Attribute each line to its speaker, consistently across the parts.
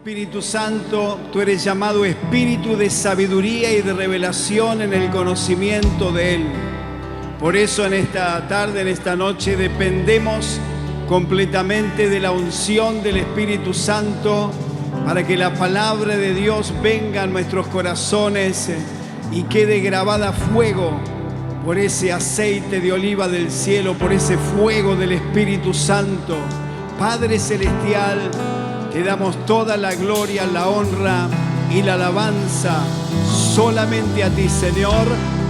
Speaker 1: Espíritu Santo, tú eres llamado espíritu de sabiduría y de revelación en el conocimiento de Él. Por eso en esta tarde, en esta noche, dependemos completamente de la unción del Espíritu Santo para que la palabra de Dios venga a nuestros corazones y quede grabada a fuego por ese aceite de oliva del cielo, por ese fuego del Espíritu Santo. Padre Celestial, te damos toda la gloria, la honra y la alabanza solamente a ti, Señor.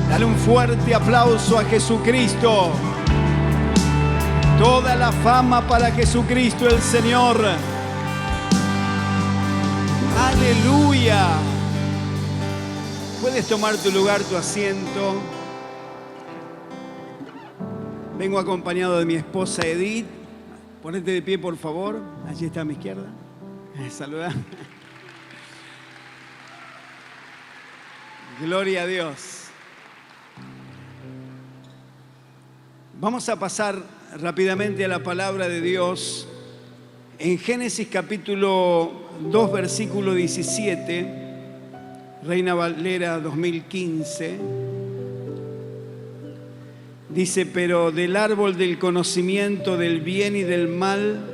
Speaker 1: Dale un fuerte aplauso a Jesucristo. Toda la fama para Jesucristo el Señor. Aleluya. Puedes tomar tu lugar, tu asiento. Vengo acompañado de mi esposa Edith. Ponete de pie, por favor. Allí está a mi izquierda. Saluda. Gloria a Dios. Vamos a pasar rápidamente a la palabra de Dios. En Génesis capítulo 2, versículo 17, Reina Valera 2015, dice: pero del árbol del conocimiento del bien y del mal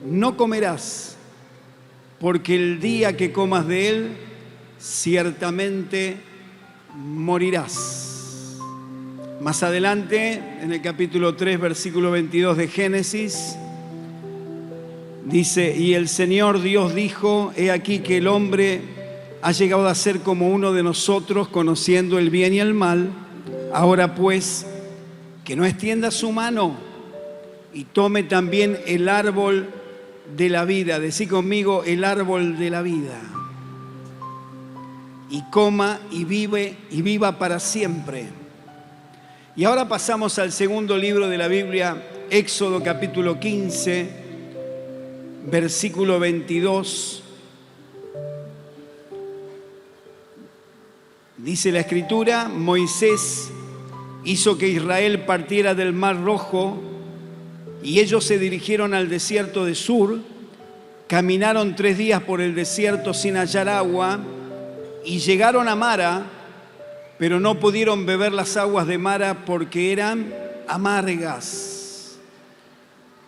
Speaker 1: no comerás, porque el día que comas de él, ciertamente morirás. Más adelante, en el capítulo 3, versículo 22 de Génesis, dice: y el Señor Dios dijo, he aquí que el hombre ha llegado a ser como uno de nosotros, conociendo el bien y el mal. Ahora pues, que no extienda su mano y tome también el árbol de la vida. Decí conmigo: el árbol de la vida. Y coma y viva para siempre. Y ahora pasamos al segundo libro de la Biblia, Éxodo capítulo 15, versículo 22. Dice la Escritura: Moisés hizo que Israel partiera del Mar Rojo, y ellos se dirigieron al desierto de Sur. Caminaron 3 días por el desierto sin hallar agua, y llegaron a Mara, pero no pudieron beber las aguas de Mara porque eran amargas.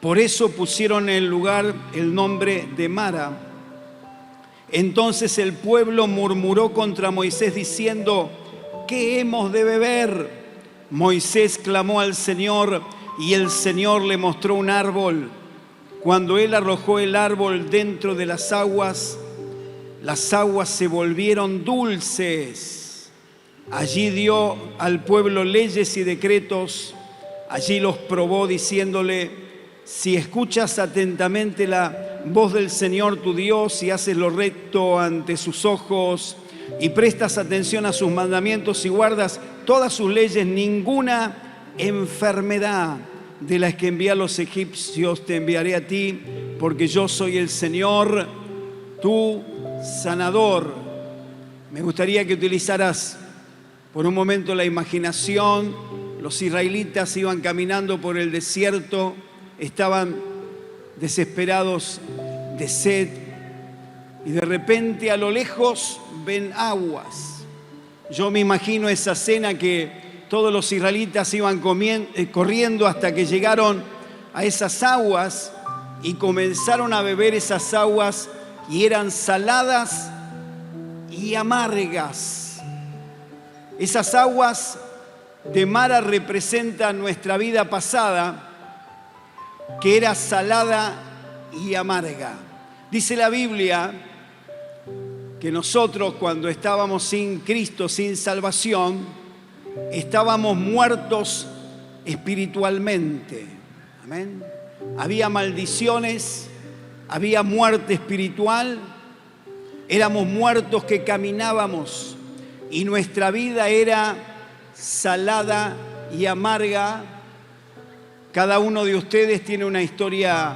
Speaker 1: Por eso pusieron en el lugar el nombre de Mara. Entonces el pueblo murmuró contra Moisés diciendo: ¿qué hemos de beber? Moisés clamó al Señor, y el Señor le mostró un árbol. Cuando él arrojó el árbol dentro de las aguas se volvieron dulces. Allí dio al pueblo leyes y decretos. Allí los probó diciéndole: si escuchas atentamente la voz del Señor tu Dios y haces lo recto ante sus ojos y prestas atención a sus mandamientos y guardas todas sus leyes, ninguna enfermedad de las que envié a los egipcios te enviaré a ti, porque yo soy el Señor, tu sanador. Me gustaría que utilizaras por un momento la imaginación. Los israelitas iban caminando por el desierto, estaban desesperados de sed, y de repente a lo lejos ven aguas. Yo me imagino esa escena que todos los israelitas iban corriendo hasta que llegaron a esas aguas y comenzaron a beber esas aguas, y eran saladas y amargas. Esas aguas de Mara representan nuestra vida pasada, que era salada y amarga. Dice la Biblia que nosotros, cuando estábamos sin Cristo, sin salvación, estábamos muertos espiritualmente. Amén. Había maldiciones, había muerte espiritual, éramos muertos que caminábamos, y nuestra vida era salada y amarga. Cada uno de ustedes tiene una historia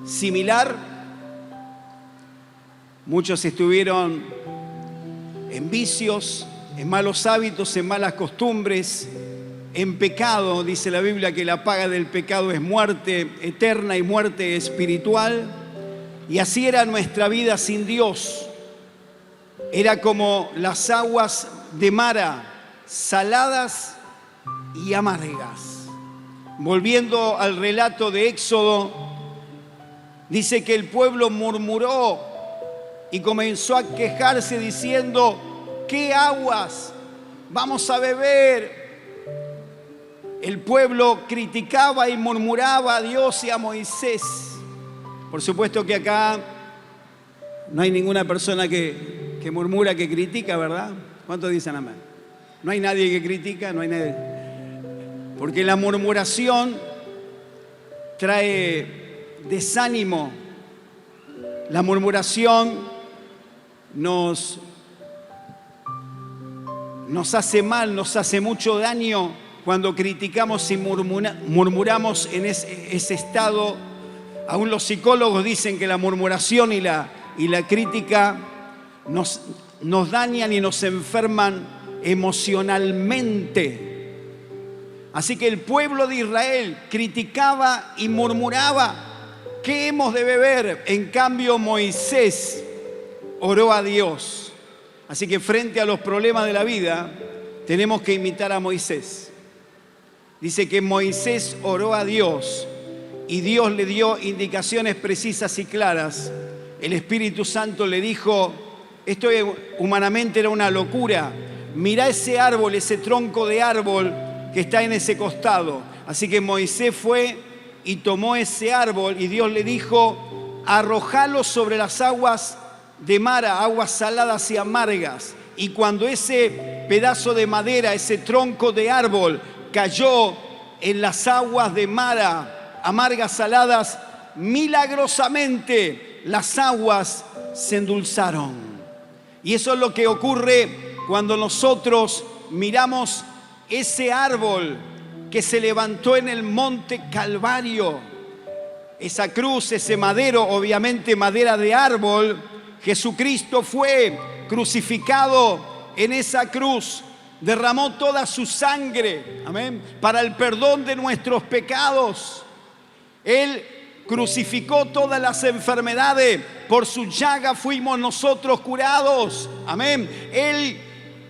Speaker 1: similar. Muchos estuvieron en vicios, en malos hábitos, en malas costumbres, en pecado. Dice la Biblia que la paga del pecado es muerte eterna y muerte espiritual. Y así era nuestra vida sin Dios. Era como las aguas de Mara, saladas y amargas. Volviendo al relato de Éxodo, dice que el pueblo murmuró y comenzó a quejarse diciendo: ¿qué aguas vamos a beber? El pueblo criticaba y murmuraba a Dios y a Moisés. Por supuesto que acá no hay ninguna persona que murmura, que critica, ¿verdad? ¿Cuántos dicen amén? No hay nadie que critica, no hay nadie. Porque la murmuración trae desánimo. La murmuración nos hace mal, nos hace mucho daño cuando criticamos y murmuramos en ese estado. Aún los psicólogos dicen que la murmuración y la crítica nos dañan y nos enferman emocionalmente. Así que el pueblo de Israel criticaba y murmuraba: ¿qué hemos de beber? En cambio, Moisés oró a Dios. Así que frente a los problemas de la vida, tenemos que imitar a Moisés. Dice que Moisés oró a Dios y Dios le dio indicaciones precisas y claras. El Espíritu Santo le dijo: esto humanamente era una locura. Mirá ese árbol, ese tronco de árbol que está en ese costado. Así que Moisés fue y tomó ese árbol y Dios le dijo: arrojalo sobre las aguas de Mara, aguas saladas y amargas. Y cuando ese pedazo de madera, ese tronco de árbol cayó en las aguas de Mara, amargas, saladas, milagrosamente las aguas se endulzaron. Y eso es lo que ocurre cuando nosotros miramos ese árbol que se levantó en el monte Calvario. Esa cruz, ese madero, obviamente madera de árbol. Jesucristo fue crucificado en esa cruz, derramó toda su sangre, amén, para el perdón de nuestros pecados. Él crucificó todas las enfermedades, por su llaga fuimos nosotros curados, amén. Él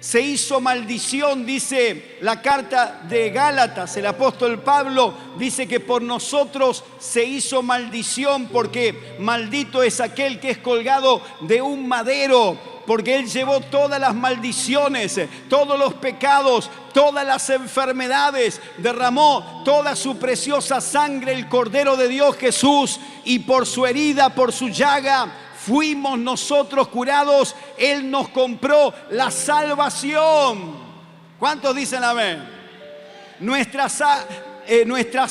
Speaker 1: se hizo maldición, dice la carta de Gálatas, el apóstol Pablo dice que por nosotros se hizo maldición, porque maldito es aquel que es colgado de un madero, porque Él llevó todas las maldiciones, todos los pecados, todas las enfermedades, derramó toda su preciosa sangre, el Cordero de Dios Jesús, y por su herida, por su llaga, fuimos nosotros curados. Él nos compró la salvación. ¿Cuántos dicen amén? Nuestras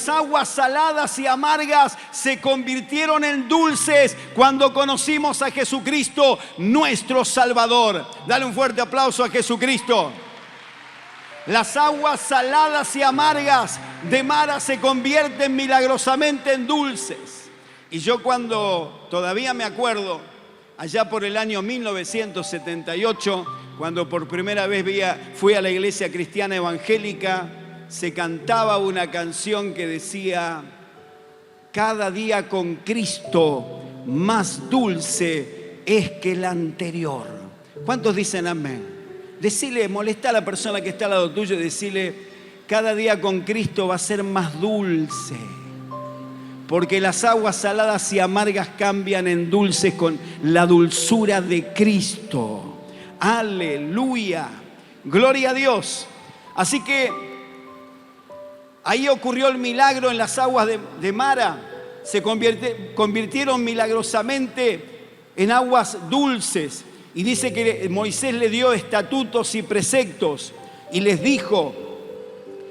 Speaker 1: aguas saladas y amargas se convirtieron en dulces cuando conocimos a Jesucristo, nuestro Salvador. Dale un fuerte aplauso a Jesucristo. Las aguas saladas y amargas de Mara se convierten milagrosamente en dulces. Y yo cuando todavía me acuerdo, allá por el año 1978, cuando por primera vez fui a la iglesia cristiana evangélica, se cantaba una canción que decía: cada día con Cristo más dulce es que el anterior. ¿Cuántos dicen amén? Decile, molesta a la persona que está al lado tuyo y decile: cada día con Cristo va a ser más dulce. Porque las aguas saladas y amargas cambian en dulces con la dulzura de Cristo. Aleluya. Gloria a Dios. Así que ahí ocurrió el milagro en las aguas de Mara. Se convirtieron milagrosamente en aguas dulces. Y dice que Moisés le dio estatutos y preceptos. Y les dijo,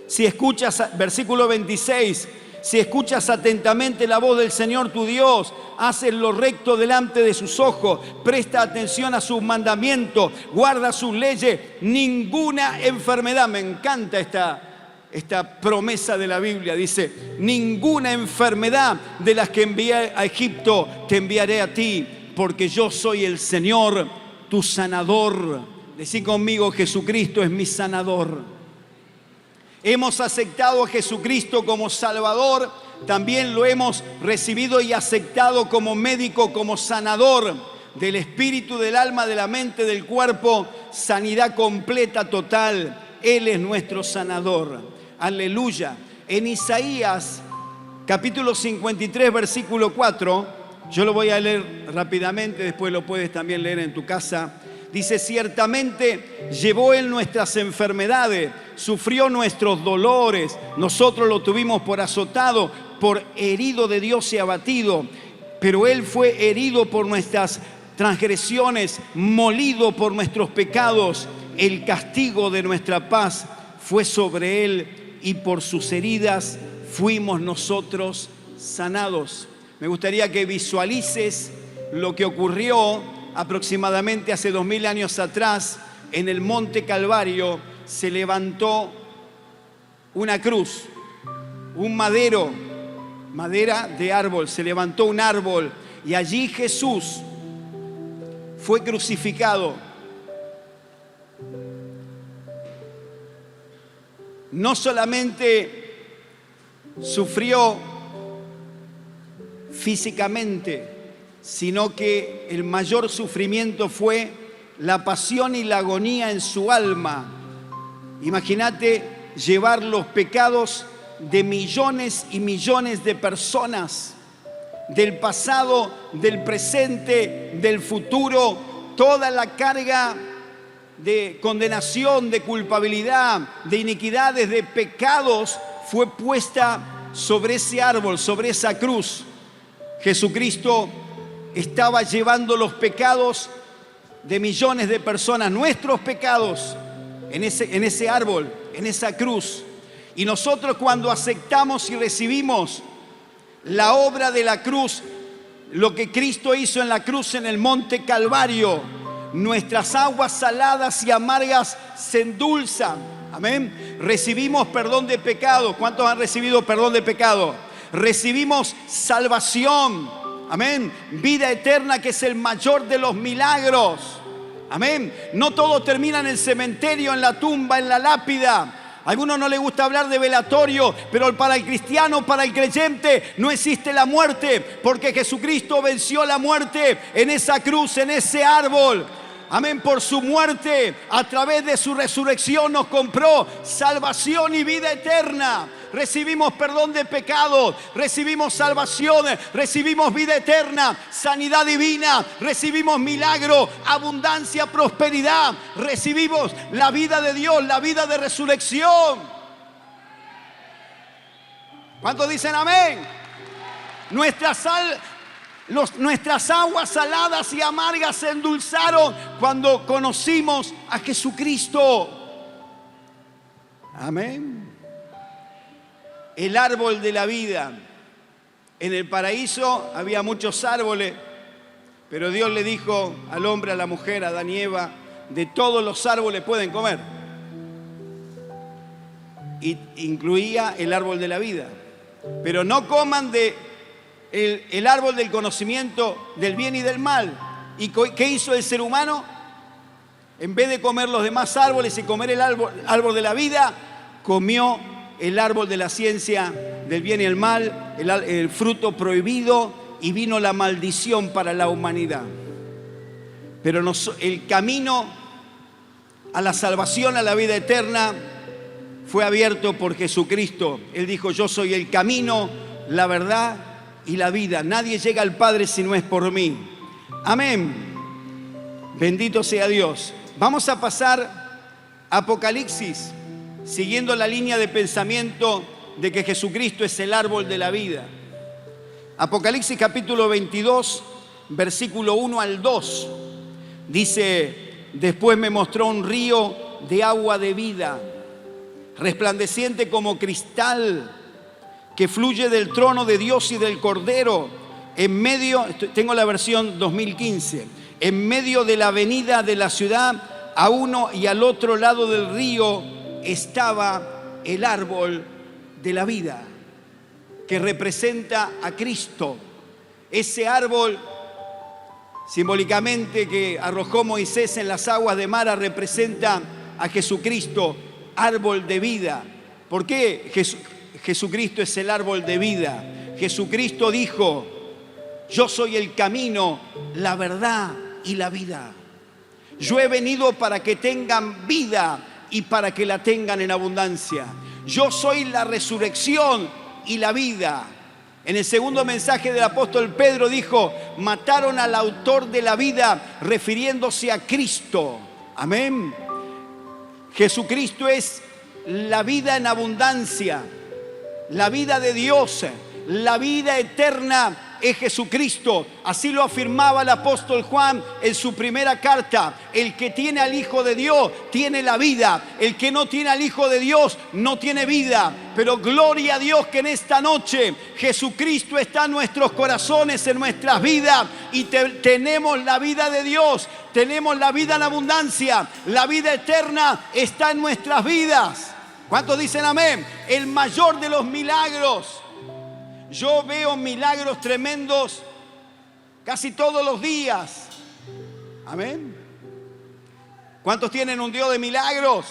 Speaker 1: si escuchas, versículo 26, si escuchas atentamente la voz del Señor tu Dios, haces lo recto delante de sus ojos, presta atención a sus mandamientos, guarda sus leyes, ninguna enfermedad. Me encanta esta promesa de la Biblia. Dice: ninguna enfermedad de las que envié a Egipto te enviaré a ti, porque yo soy el Señor, tu sanador. Decí conmigo: Jesucristo es mi sanador. Hemos aceptado a Jesucristo como Salvador, también lo hemos recibido y aceptado como médico, como sanador del espíritu, del alma, de la mente, del cuerpo, sanidad completa, total. Él es nuestro sanador. Aleluya. En Isaías, capítulo 53, versículo 4, yo lo voy a leer rápidamente, después lo puedes también leer en tu casa. Dice: ciertamente llevó Él nuestras enfermedades, sufrió nuestros dolores, nosotros lo tuvimos por azotado, por herido de Dios y abatido. Pero Él fue herido por nuestras transgresiones, molido por nuestros pecados. El castigo de nuestra paz fue sobre Él, y por sus heridas fuimos nosotros sanados. Me gustaría que visualices lo que ocurrió aproximadamente hace 2000 años atrás. En el Monte Calvario se levantó una cruz, un madero, madera de árbol, se levantó un árbol, y allí Jesús fue crucificado. No solamente sufrió físicamente, sino que el mayor sufrimiento fue la pasión y la agonía en su alma. Imagínate llevar los pecados de millones y millones de personas, del pasado, del presente, del futuro, toda la carga de condenación, de culpabilidad, de iniquidades, de pecados, fue puesta sobre ese árbol, sobre esa cruz. Jesucristo estaba llevando los pecados de millones de personas, nuestros pecados, en ese árbol, en esa cruz. Y nosotros, cuando aceptamos y recibimos la obra de la cruz, lo que Cristo hizo en la cruz, en el Monte Calvario, nuestras aguas saladas y amargas se endulzan. Amén. Recibimos perdón de pecado. ¿Cuántos han recibido perdón de pecado? Recibimos salvación. Amén. Vida eterna, que es el mayor de los milagros. Amén. No todo termina en el cementerio, en la tumba, en la lápida. A algunos no les gusta hablar de velatorio, pero para el cristiano, para el creyente, no existe la muerte, porque Jesucristo venció la muerte en esa cruz, en ese árbol. Amén. Por su muerte, a través de su resurrección, nos compró salvación y vida eterna. Recibimos perdón de pecados, recibimos salvación, recibimos vida eterna, sanidad divina, recibimos milagro, abundancia, prosperidad, recibimos la vida de Dios, la vida de resurrección. ¿Cuántos dicen amén? Nuestras aguas saladas y amargas se endulzaron cuando conocimos a Jesucristo. Amén. El árbol de la vida. En el paraíso había muchos árboles, pero Dios le dijo al hombre, a la mujer, a Adán y Eva: de todos los árboles pueden comer. Y incluía el árbol de la vida. Pero no coman el árbol del conocimiento del bien y del mal. ¿Y qué hizo el ser humano? En vez de comer los demás árboles y comer el árbol de la vida, comió el árbol de la ciencia del bien y el mal, el fruto prohibido, y vino la maldición para la humanidad. Pero el camino a la salvación, a la vida eterna, fue abierto por Jesucristo. Él dijo: yo soy el camino, la verdad y la vida. Nadie llega al Padre si no es por mí. Amén. Bendito sea Dios. Vamos a pasar a Apocalipsis, siguiendo la línea de pensamiento de que Jesucristo es el árbol de la vida. Apocalipsis capítulo 22, versículo 1 al 2. Dice: después me mostró un río de agua de vida, resplandeciente como cristal, que fluye del trono de Dios y del Cordero. En medio, tengo la versión 2015, en medio de la avenida de la ciudad, a uno y al otro lado del río, estaba el árbol de la vida, que representa a Cristo. Ese árbol, simbólicamente, que arrojó Moisés en las aguas de Mara, representa a Jesucristo, árbol de vida. ¿Por qué Jesucristo es el árbol de vida. Jesucristo dijo: yo soy el camino, la verdad y la vida. Yo he venido para que tengan vida y para que la tengan en abundancia. Yo soy la resurrección y la vida. En el segundo mensaje del apóstol Pedro dijo: mataron al autor de la vida, refiriéndose a Cristo. Amén. Jesucristo es la vida en abundancia, la vida de Dios, la vida eterna es Jesucristo. Así lo afirmaba el apóstol Juan en su primera carta: el que tiene al Hijo de Dios tiene la vida, el que no tiene al Hijo de Dios no tiene vida. Pero gloria a Dios que en esta noche Jesucristo está en nuestros corazones, en nuestras vidas, y tenemos la vida de Dios, tenemos la vida en abundancia, la vida eterna está en nuestras vidas. ¿Cuántos dicen amén? El mayor de los milagros. Yo veo milagros tremendos casi todos los días. Amén. ¿Cuántos tienen un Dios de milagros?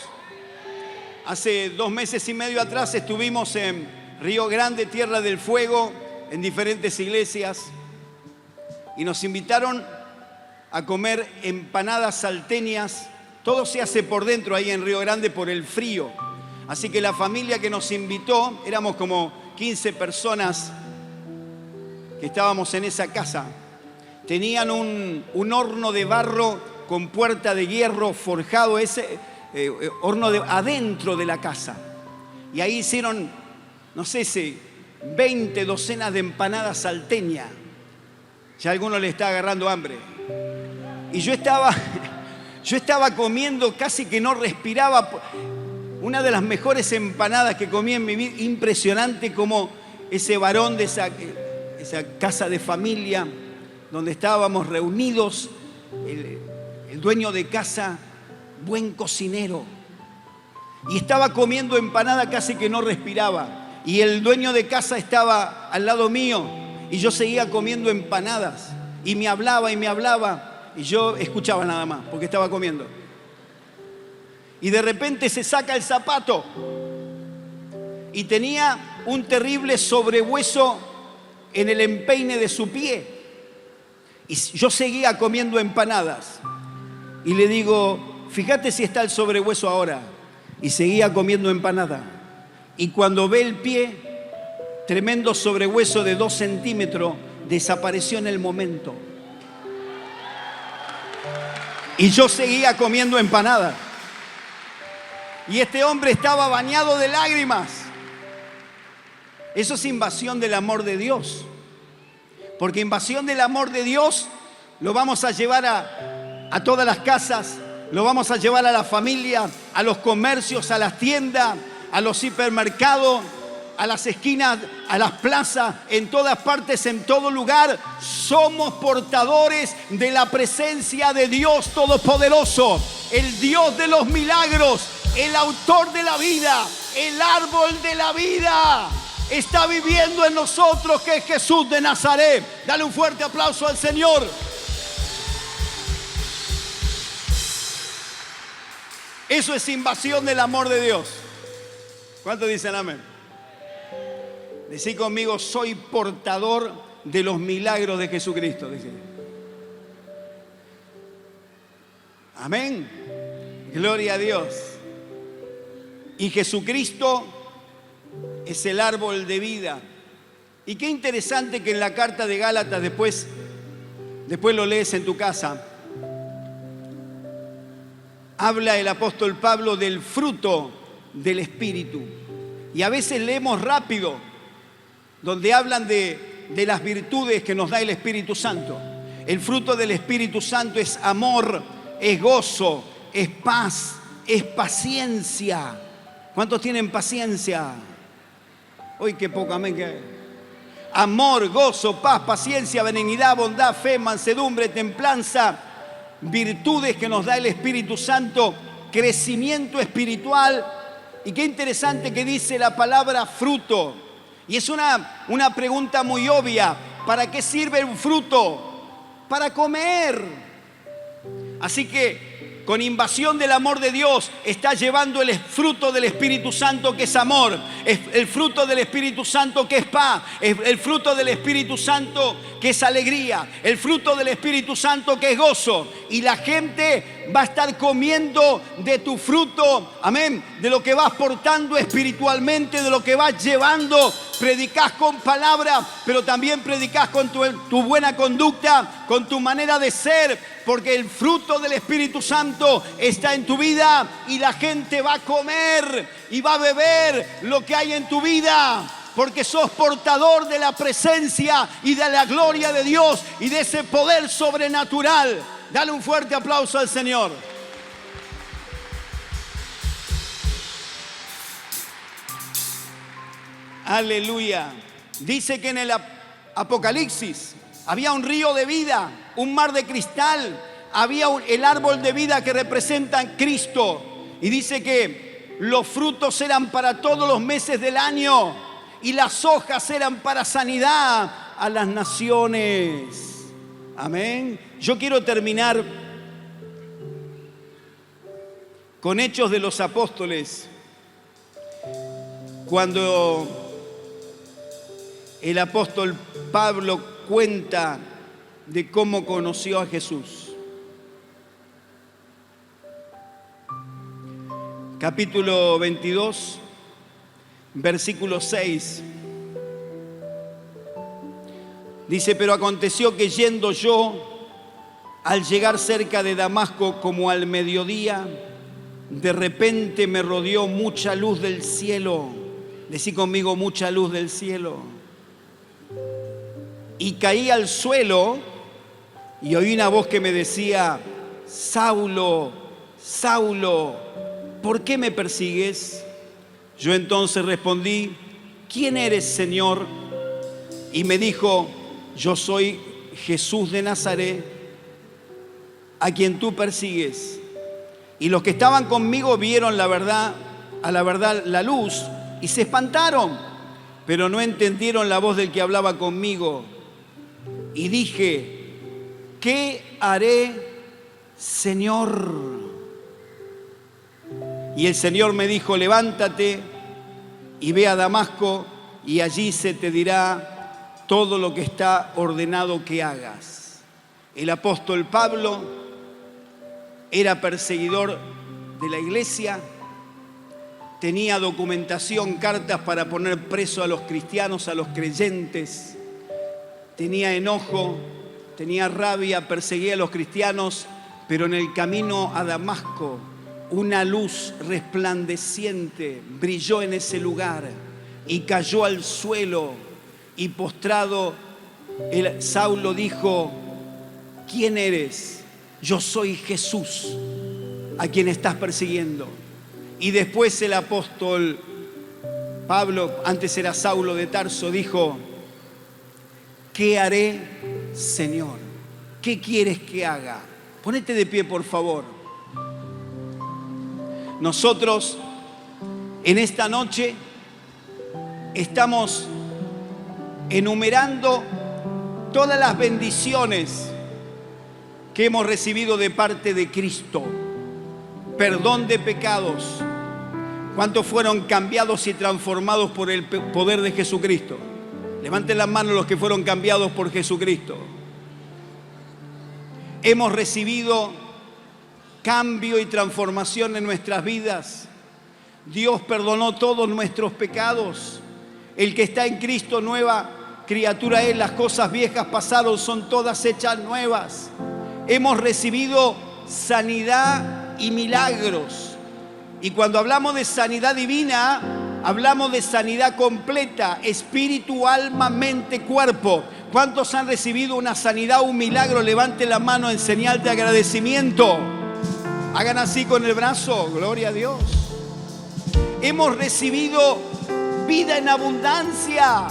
Speaker 1: Hace 2 meses y medio atrás estuvimos en Río Grande, Tierra del Fuego, en diferentes iglesias, y nos invitaron a comer empanadas salteñas. Todo se hace por dentro ahí en Río Grande por el frío. Así que la familia que nos invitó, éramos como 15 personas que estábamos en esa casa. Tenían un horno de barro con puerta de hierro forjado, adentro de la casa. Y ahí hicieron, no sé si 20 docenas de empanadas salteñas. Ya a alguno le está agarrando hambre. Y yo estaba comiendo, casi que no respiraba. Una de las mejores empanadas que comí en mi vida. Impresionante como ese varón de esa casa de familia donde estábamos reunidos, el dueño de casa, buen cocinero, y estaba comiendo empanada, casi que no respiraba, y el dueño de casa estaba al lado mío y yo seguía comiendo empanadas, y me hablaba y yo escuchaba nada más porque estaba comiendo. Y de repente se saca el zapato y tenía un terrible sobrehueso en el empeine de su pie. Y yo seguía comiendo empanadas. Y le digo: fíjate si está el sobrehueso ahora. Y seguía comiendo empanada. Y cuando ve el pie, tremendo sobrehueso de 2 centímetros, desapareció en el momento. Y yo seguía comiendo empanadas. Y este hombre estaba bañado de lágrimas. Eso es invasión del amor de Dios. Porque invasión del amor de Dios lo vamos a llevar a todas las casas, lo vamos a llevar a la familia, a los comercios, a las tiendas, a los hipermercados, a las esquinas, a las plazas, en todas partes, en todo lugar. Somos portadores de la presencia de Dios Todopoderoso, el Dios de los milagros, el autor de la vida, el árbol de la vida. Está viviendo en nosotros, que es Jesús de Nazaret. Dale un fuerte aplauso al Señor. Eso es invasión del amor de Dios. ¿Cuántos dicen amén? Decí conmigo: soy portador de los milagros de Jesucristo. Dice. Amén. Gloria a Dios. Y Jesucristo es el árbol de vida. Y qué interesante que en la carta de Gálatas, después lo lees en tu casa, habla el apóstol Pablo del fruto del Espíritu. Y a veces leemos rápido, donde hablan de las virtudes que nos da el Espíritu Santo. El fruto del Espíritu Santo es amor, es gozo, es paz, es paciencia. ¿Cuántos tienen paciencia? Uy, qué poco, amén. Amor, gozo, paz, paciencia, benignidad, bondad, fe, mansedumbre, templanza. Virtudes que nos da el Espíritu Santo, crecimiento espiritual. Y qué interesante que dice la palabra fruto. Y es una pregunta muy obvia. ¿Para qué sirve un fruto? Para comer. Así que con invasión del amor de Dios, está llevando el fruto del Espíritu Santo, que es amor, el fruto del Espíritu Santo, que es paz, el fruto del Espíritu Santo, que es alegría, el fruto del Espíritu Santo, que es gozo. Y la gente va a estar comiendo de tu fruto, amén, de lo que vas portando espiritualmente, de lo que vas llevando. Predicás con palabra, pero también predicás con tu buena conducta, con tu manera de ser, porque el fruto del Espíritu Santo está en tu vida y la gente va a comer y va a beber lo que hay en tu vida, porque sos portador de la presencia y de la gloria de Dios y de ese poder sobrenatural. Dale un fuerte aplauso al Señor. Aleluya. Dice que en el Apocalipsis había un río de vida, un mar de cristal, había el árbol de vida que representa a Cristo. Y dice que los frutos eran para todos los meses del año y las hojas eran para sanidad a las naciones. Amén. Yo quiero terminar con Hechos de los Apóstoles, cuando el apóstol Pablo cuenta de cómo conoció a Jesús. Capítulo 22, versículo 6. Dice: pero aconteció que yendo yo, al llegar cerca de Damasco como al mediodía, de repente me rodeó mucha luz del cielo. Decí conmigo: mucha luz del cielo. Y caí al suelo y oí una voz que me decía: Saulo, Saulo, ¿por qué me persigues? Yo entonces respondí: ¿quién eres, Señor? Y me dijo: yo soy Jesús de Nazaret, a quien tú persigues. Y los que estaban conmigo vieron a la verdad la luz y se espantaron, pero no entendieron la voz del que hablaba conmigo. Y dije: ¿qué haré, Señor? Y el Señor me dijo: levántate y ve a Damasco, y allí se te dirá todo lo que está ordenado que hagas. El apóstol Pablo era perseguidor de la iglesia, tenía documentación, cartas para poner preso a los cristianos, a los creyentes. Tenía enojo, tenía rabia, perseguía a los cristianos, pero en el camino a Damasco una luz resplandeciente brilló en ese lugar y cayó al suelo, y postrado Saulo dijo: ¿quién eres? Yo soy Jesús, a quien estás persiguiendo. Y después el apóstol Pablo, antes era Saulo de Tarso, dijo: ¿qué haré, Señor? ¿Qué quieres que haga? Ponete de pie, por favor. Nosotros en esta noche estamos enumerando todas las bendiciones que hemos recibido de parte de Cristo. Perdón de pecados. ¿Cuántos fueron cambiados y transformados por el poder de Jesucristo? Levanten las manos los que fueron cambiados por Jesucristo. Hemos recibido cambio y transformación en nuestras vidas. Dios perdonó todos nuestros pecados. El que está en Cristo, nueva criatura es. Las cosas viejas pasaron, son todas hechas nuevas. Hemos recibido sanidad y milagros. Y cuando hablamos de sanidad divina, hablamos de sanidad completa: espíritu, alma, mente, cuerpo. ¿Cuántos han recibido una sanidad, un milagro? Levanten la mano en señal de agradecimiento. Hagan así con el brazo: gloria a Dios. Hemos recibido vida en abundancia,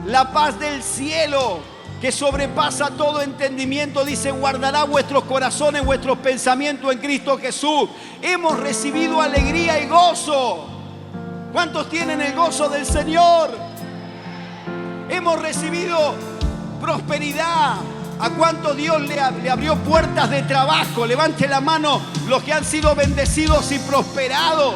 Speaker 1: la paz del cielo que sobrepasa todo entendimiento. Dice: guardará vuestros corazones, vuestros pensamientos en Cristo Jesús. Hemos recibido alegría y gozo. ¿Cuántos tienen el gozo del Señor? Hemos recibido prosperidad, ¿A cuánto Dios le abrió puertas de trabajo? Levante la mano los que han sido bendecidos y prosperados.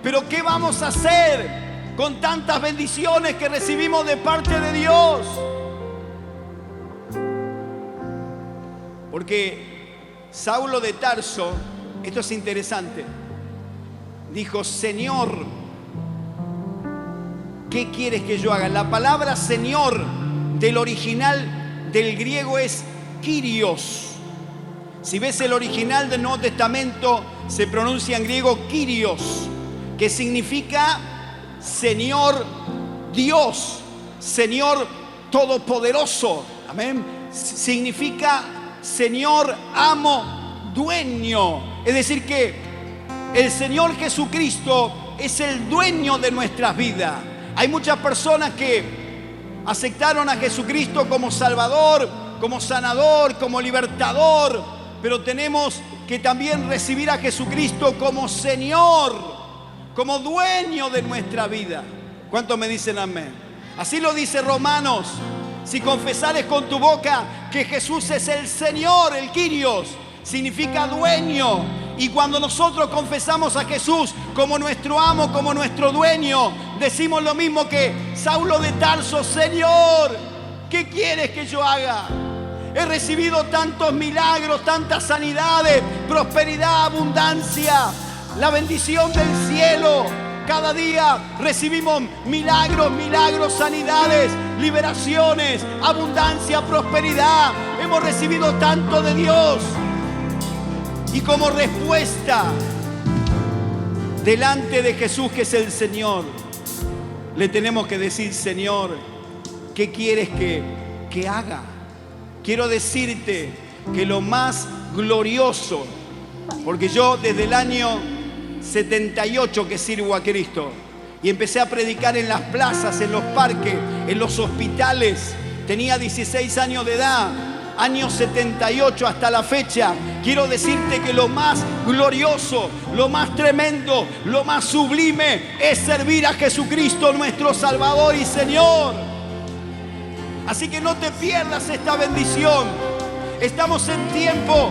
Speaker 1: Pero ¿qué vamos a hacer con tantas bendiciones que recibimos de parte de Dios? Porque Saulo de Tarso, esto es interesante, dijo: Señor, ¿qué quieres que yo haga? La palabra Señor del original del griego es Kyrios. Si ves el original del Nuevo Testamento, se pronuncia en griego Kyrios, que significa Señor Dios, Señor Todopoderoso. Amén. Significa Señor, amo, dueño. Es decir que el Señor Jesucristo es el dueño de nuestras vidas. Hay muchas personas que aceptaron a Jesucristo como Salvador, como sanador, como libertador, pero tenemos que también recibir a Jesucristo como Señor, como dueño de nuestra vida. ¿Cuántos me dicen amén? Así lo dice Romanos: si confesares con tu boca que Jesús es el Señor, el Kyrios, significa dueño. Y cuando nosotros confesamos a Jesús como nuestro amo, como nuestro dueño, decimos lo mismo que Saulo de Tarso: Señor, ¿qué quieres que yo haga? He recibido tantos milagros, tantas sanidades, prosperidad, abundancia, la bendición del cielo. Cada día recibimos milagros, sanidades, liberaciones, abundancia, prosperidad. Hemos recibido tanto de Dios. Y como respuesta, delante de Jesús, que es el Señor, le tenemos que decir: Señor, ¿qué quieres que haga? Quiero decirte que lo más glorioso, porque yo desde el año 78 que sirvo a Cristo y empecé a predicar en las plazas, en los parques, en los hospitales, tenía 16 años de edad. Año 78 hasta la fecha, quiero decirte que lo más glorioso, lo más tremendo, lo más sublime es servir a Jesucristo, nuestro Salvador y Señor. Así que no te pierdas esta bendición. Estamos en tiempo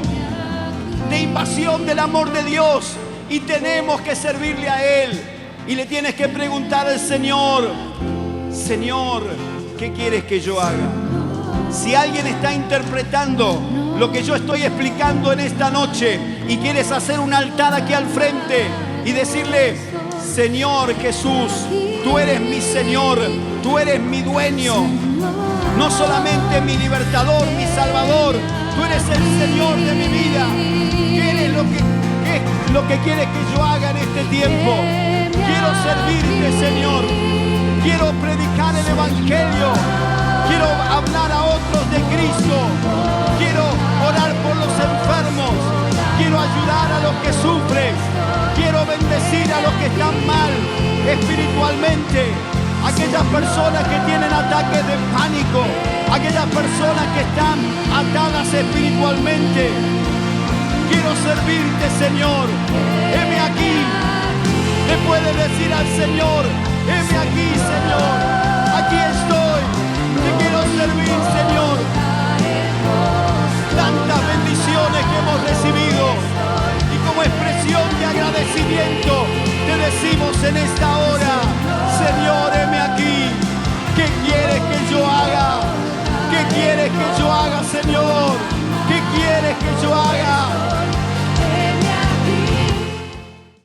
Speaker 1: de invasión del amor de Dios y tenemos que servirle a Él. Y le tienes que preguntar al Señor: Señor, ¿qué quieres que yo haga? Si alguien está interpretando lo que yo estoy explicando en esta noche y quieres hacer un altar aquí al frente y decirle: Señor Jesús, tú eres mi Señor, tú eres mi dueño, no solamente mi libertador, mi salvador, tú eres el Señor de mi vida. ¿Qué es lo que quieres que yo haga en este tiempo? Quiero servirte, Señor. Quiero predicar el Evangelio. Quiero hablar a otros de Cristo. Quiero orar por los enfermos. Quiero ayudar a los que sufren. Quiero bendecir a los que están mal espiritualmente. Aquellas personas que tienen ataques de pánico. Aquellas personas que están atadas espiritualmente. Quiero servirte, Señor. Heme aquí. Le puedes decir al Señor: heme aquí, Señor. Aquí estoy. Te quiero servir, Señor. Tantas bendiciones que hemos recibido. Y como expresión de agradecimiento, te decimos en esta hora: Señor, heme aquí. ¿Qué quieres que yo haga? ¿Qué quieres que yo haga, Señor?